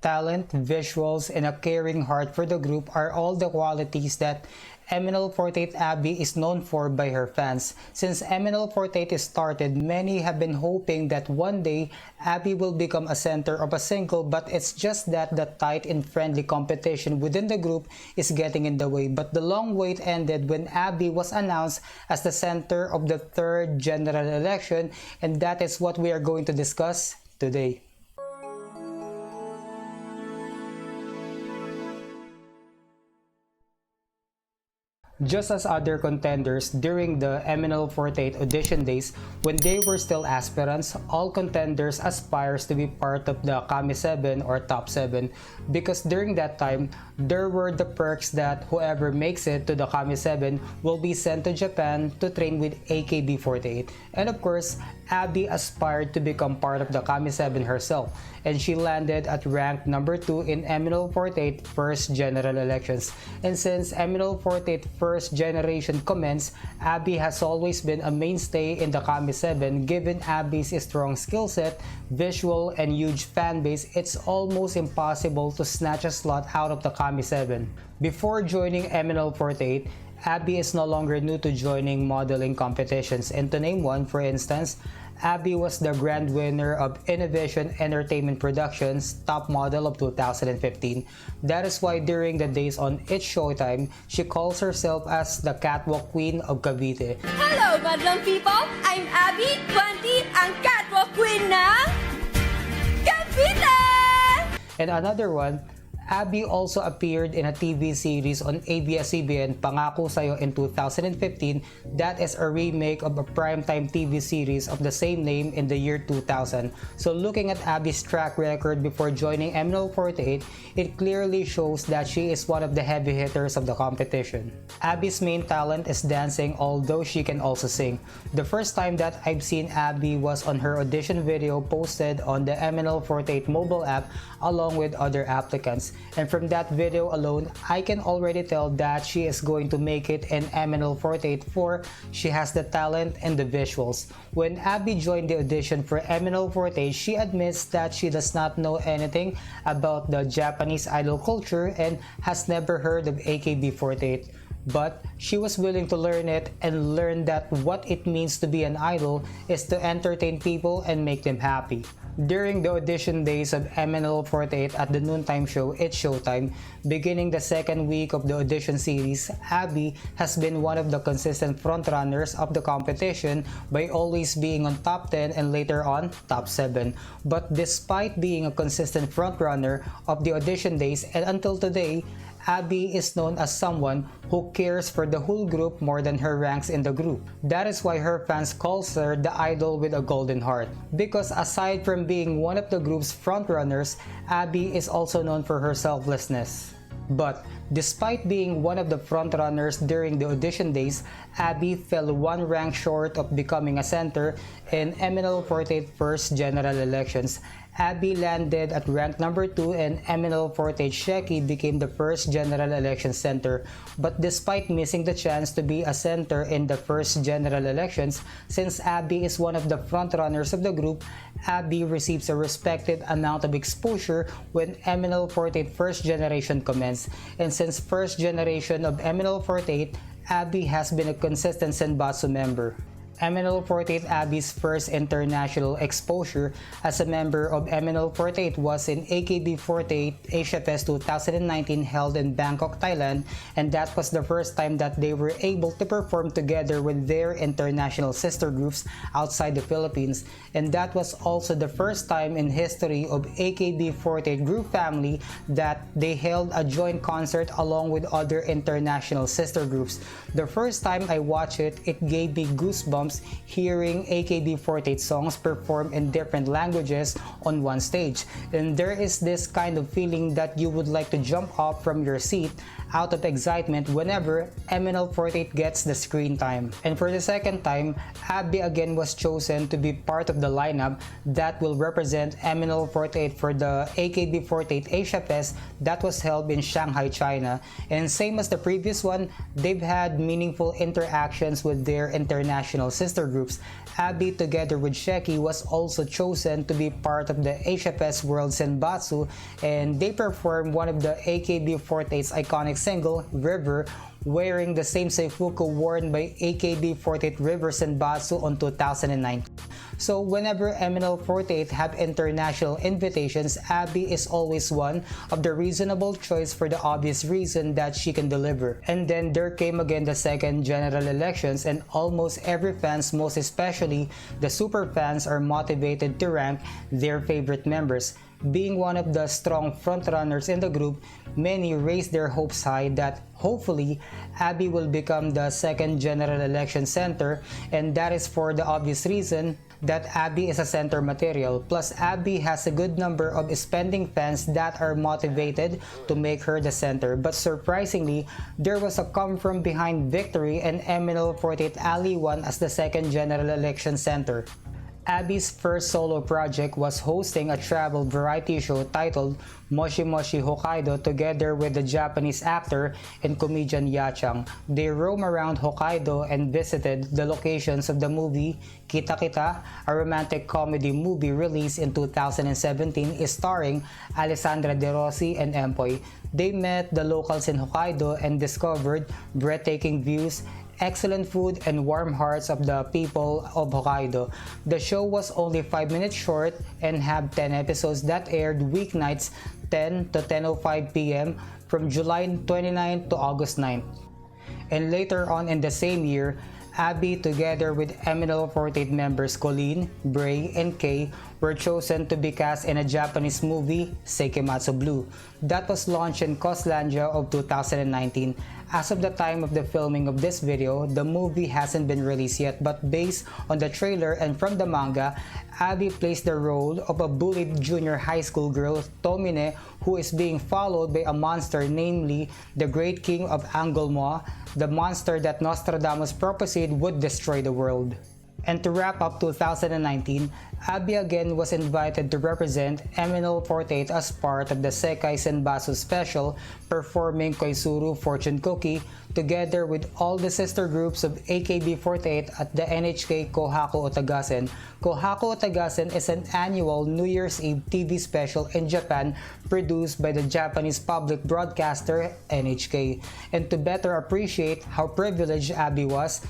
Talent, visuals, and a caring heart for the group are all the qualities that MNL48 Abby is known for by her fans. Since MNL48 started, many have been hoping that one day Abby will become a center of a single, but it's just that the tight and friendly competition within the group is getting in the way. But the long wait ended when Abby was announced as the center of the third general election, and that is what we are going to discuss today. Just as other contenders during the MNL48 audition days, when they were still aspirants, all contenders aspires to be part of the Kami 7 or Top 7 because during that time, there were the perks that whoever makes it to the Kami 7 will be sent to Japan to train with AKB48. And of course, Abby aspired to become part of the Kami 7 herself, and she landed at rank number 2 in MNL48 first general elections. And since MNL48 first generation commenced, Abby has always been a mainstay in the Kami 7. Given Abby's strong skill set, visual, and huge fan base, it's almost impossible to snatch a slot out of the Kami 7. Before joining MNL48, Abby is no longer new to joining modeling competitions, and to name one, for instance, Abby was the grand winner of Innovation Entertainment Productions Top Model of 2015. That is why during the days on It's Showtime, she calls herself as the Catwalk Queen of Cavite. Hello, Madlang people! I'm Abby, 20, ang Catwalk Queen ng Cavite! And another one, Abby also appeared in a TV series on ABS-CBN, Pangako Sa'yo in 2015. That is a remake of a primetime TV series of the same name in the year 2000. So looking at Abby's track record before joining MNL48, it clearly shows that she is one of the heavy hitters of the competition. Abby's main talent is dancing, although she can also sing. The first time that I've seen Abby was on her audition video posted on the MNL48 mobile app along with other applicants. And from that video alone, I can already tell that she is going to make it in MNL48 for she has the talent and the visuals. When Abby joined the audition for MNL48, she admits that she does not know anything about the Japanese idol culture and has never heard of AKB48. But she was willing to learn it and learn that what it means to be an idol is to entertain people and make them happy. During the audition days of MNL48 at the noontime show It's Showtime, beginning the second week of the audition series, Abby has been one of the consistent frontrunners of the competition by always being on top 10 and later on top 7. But despite being a consistent frontrunner of the audition days and until today, Abby is known as someone who cares for the whole group more than her ranks in the group. That is why her fans calls her the idol with a golden heart. Because aside from being one of the group's frontrunners, Abby is also known for her selflessness. But despite being one of the frontrunners during the audition days, Abby fell one rank short of becoming a center in MNL48 first general elections. Abby landed at rank number 2 and MNL48 Sheki became the first general election center. But despite missing the chance to be a center in the first general elections, since Abby is one of the frontrunners of the group, Abby receives a respected amount of exposure when MNL48 first generation commenced. And since first generation of MNL48, Abby has been a consistent Senbatsu member. MNL48 Abby's first international exposure as a member of MNL48 was in AKB48 Asia Fest 2019 held in Bangkok, Thailand, and that was the first time that they were able to perform together with their international sister groups outside the Philippines, and that was also the first time in history of AKB48 group family that they held a joint concert along with other international sister groups. The first time I watched it, it gave me goosebumps hearing AKB48 songs performed in different languages on one stage. And there is this kind of feeling that you would like to jump off from your seat out of excitement whenever MNL48 gets the screen time. And for the second time, Abby again was chosen to be part of the lineup that will represent MNL48 for the AKB48 Asia Fest that was held in Shanghai, China. And same as the previous one, they've had meaningful interactions with their international sister groups, Abby together with Sheki was also chosen to be part of the HFS World Senbatsu, and they performed one of the AKB48's iconic single, River, wearing the same seifuku worn by AKB48 River Senbatsu on 2009. So whenever MNL48 have international invitations, Abby is always one of the reasonable choice for the obvious reason that she can deliver. And then there came again the second general elections, and almost every fans, most especially the super fans, are motivated to rank their favorite members. Being one of the strong frontrunners in the group, many raised their hopes high that hopefully Abby will become the second general election center, and that is for the obvious reason that Abby is a center material. Plus, Abby has a good number of spending fans that are motivated to make her the center. But surprisingly, there was a come from behind victory, and MNL48 Ali won as the second general election center. Abby's first solo project was hosting a travel variety show titled Moshi Moshi Hokkaido together with the Japanese actor and comedian Yachang. They roam around Hokkaido and visited the locations of the movie Kita Kita, a romantic comedy movie released in 2017 starring Alessandra De Rossi and Empoy. They met the locals in Hokkaido and discovered breathtaking views, excellent food, and warm hearts of the people of Hokkaido. The show was only 5 minutes short and had 10 episodes that aired weeknights 10 to 10:05 p.m. from July 29 to August 9. And later on in the same year, Abby together with MNL48 members Colleen, Bray, and Kay were chosen to be cast in a Japanese movie, Seikematsu Blue, that was launched in Costlandia of 2019. As of the time of the filming of this video, the movie hasn't been released yet, but based on the trailer and from the manga, Abby plays the role of a bullied junior high school girl, Tomine, who is being followed by a monster, namely the Great King of Angulmoa, the monster that Nostradamus prophesied would destroy the world. And to wrap up 2019, Abby again was invited to represent MNL48 as part of the Sekai Senbatsu special, performing Koizuru Fortune Cookie together with all the sister groups of AKB48 at the NHK Kohaku Otagasen. Kohaku Otagasen is an annual New Year's Eve TV special in Japan produced by the Japanese public broadcaster NHK. And to better appreciate how privileged Abby was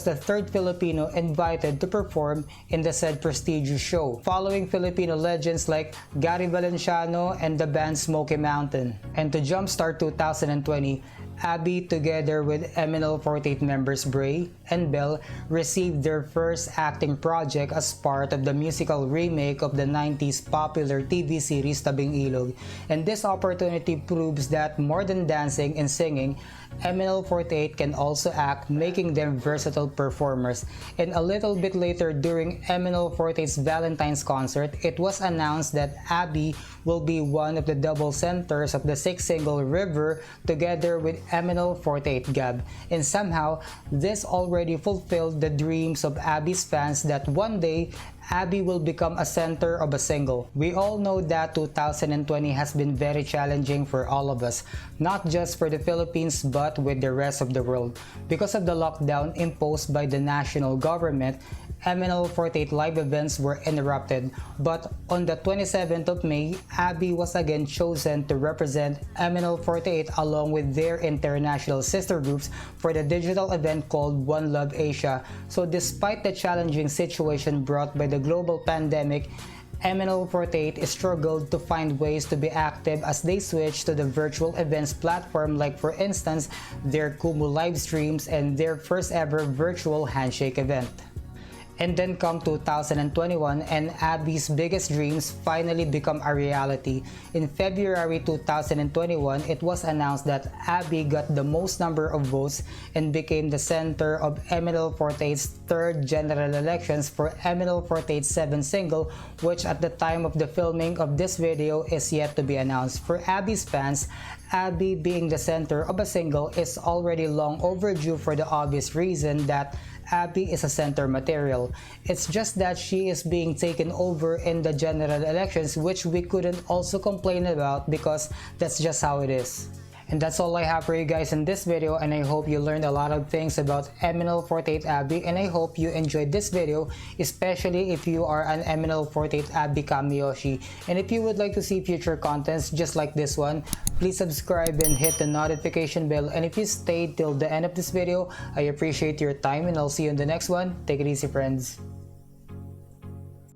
the third Filipino invited to perform in the said prestigious show, following Filipino legends like Gary Valenciano and the band Smoky Mountain. And to jumpstart 2020, Abby together with MNL48 members Bray and Bell received their first acting project as part of the musical remake of the 90s popular TV series Tabing Ilog. And this opportunity proves that more than dancing and singing, MNL48 can also act, making them versatile performers. And a little bit later during MNL48's Valentine's concert, it was announced that Abby will be one of the double centers of the sixth single River together with MNL48 Gab. And somehow, this already fulfilled the dreams of Abby's fans that one day, Abby will become a center of a single. We all know that 2020 has been very challenging for all of us, not just for the Philippines but with the rest of the world. Because of the lockdown imposed by the national government, MNL48 live events were interrupted, but on the 27th of May, Abby was again chosen to represent MNL48 along with their international sister groups for the digital event called One Love Asia. So despite the challenging situation brought by the global pandemic, MNL48 struggled to find ways to be active as they switched to the virtual events platform, like for instance their Kumu live streams and their first ever virtual handshake event. And then come 2021 and Abby's biggest dreams finally become a reality. In February 2021, it was announced that Abby got the most number of votes and became the center of MNL48's third general elections for MNL48's 7th single, which at the time of the filming of this video is yet to be announced. For Abby's fans, Abby being the center of a single is already long overdue for the obvious reason that Abby is a center material. It's just that she is being taken over in the general elections, which we couldn't also complain about because that's just how it is. And that's all I have for you guys in this video, and I hope you learned a lot of things about MNL48 Abby, and I hope you enjoyed this video, especially if you are an MNL48 Abby Kamiyoshi. And if you would like to see future contents just like this one, please subscribe and hit the notification bell. And if you stayed till the end of this video, I appreciate your time, and I'll see you in the next one. Take it easy, friends.